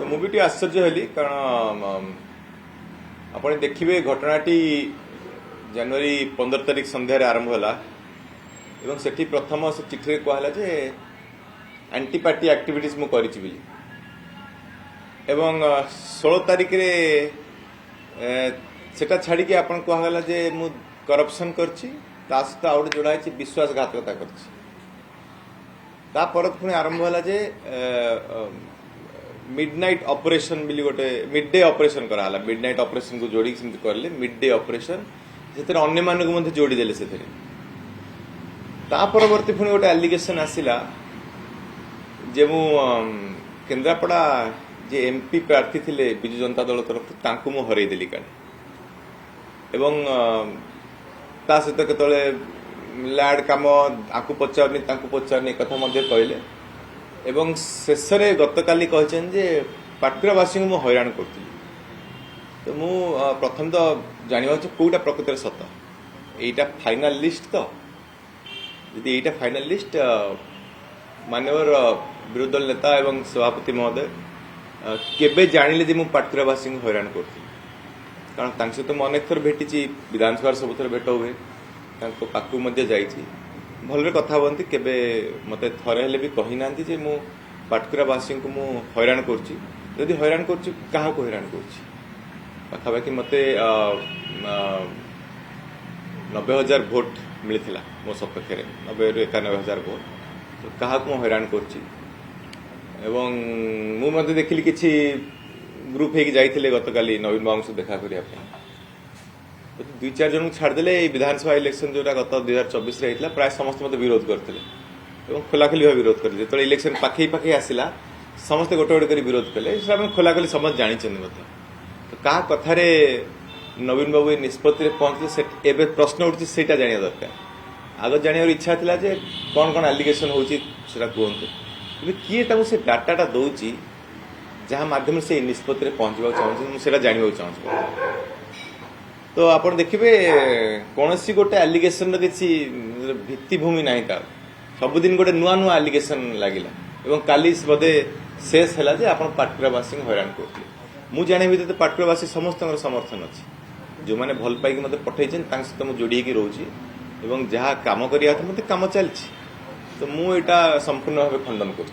तो मुझे आश्चर्य हेली कारण आप देखिए घटनाटी जनवरी 15 तारिख संध्यार आरंभ है सेठी प्रथम से चिठी कहला जे एंटी पार्टी एक्टिविटीज मु करी 16 तारिख रे सेटा छाड़ी के आपन कहला जे मु करप्शन करछि ता सहित आउट जोड़ा है विश्वासघातकता करछि ता पर पुणी आरंभ है जे मिडनाइट ऑपरेशन बिली गोटे मिड डे ऑपरेशन कराला मिडनाइट ऑपरेशन को जोड़ी सेमति करले मिड डे ऑपरेशन सेतरे अन्य मानक मध्ये जोड़ी देले सेतरे ता परवर्ती पुणी गोटे एलिगेशन आसिला जे मु केंद्रापड़ा जे एमपी प्रार्थी थिले बिजु जनता दल तरफ तांकु मु हरई देली काने एवं ता सहित केतले लैड काम आकु पचारनी तांकु पचारनी कथा मध्ये कहले एवं शेष गतकाली कहछन जे पाटकुरावासी को मु हैरान करती तो मु प्रथम तो जानिबा कोटा प्रकृतिर सत एटा फाइनल लिस्ट तो यदि एटा फाइनल लिस्ट मानवर विरोधी दल नेता एवं सभापति महोदय केबे जानिले जे मु पाटकुरावासी को हैरान करती कारण तांक सहित मु अनेक थर भेटिची विधानसभा सब थर भेट हुए तांको पाकु मध्ये जाईची भलरे कथा बनती केबे मते थरे हेले भी कहि नांती जे मु पाटकुरावासी को मु हैरान करची यदि हैरान करची काहा को हैरान करची पाखापाखि मते 90,000 भोट मिलिथिला मो सपक्ष रे 90 रु 91,000 भोट तो काहा को हैरान करची एवं मु मध्ये देखिली किछि ग्रुप हेकि जाइथिले गतकाली नवीन बाबू से देखा करिया तो 2-4 जन छाड़देले विधानसभा इलेक्शन जोटा गत 2024 रे हितला प्राय समस्त मते विरोध करथिले एवं खोलाखोली भाव विरोध करथिले तो इलेक्शन पाखे पाखे आसिला समस्त गोटे गोटे करी विरोध कले से खोलाखोली समझ जानी मते तो का कथा रे नवीन बाबू निष्पत्ति रे पहुंचले एबे प्रश्न उठछि सेटा जानिया दरकार आग जानियार इच्छा थिला जे कोन कोन एलिगेशन होउछि सेटा कहंतु एबे किए ताको से डाटाटा दउछि जहां माध्यम से निष्पत्ति रे पहुंचबा चाहछि सेटा जानिबा चाहछि तो आपण देखिबे कोनसी गोटे एलिगेशन किसी भित्तिभूमि नाही का सबुदिन गोटे नुआ नुआ एलिगेशन लागिला एवं काली बदे शेष है जे आपण पाटकुरावासी हैरान करते मु जाने भी पाटकुरावासी समस्त समर्थन अच्छी जो मैंने भल पाई मत पठे सहित मुझे जोड़ी रोची एवं जहाँ कम करिया मत कम चलती तो मुझा संपूर्ण भाव खंडन कर।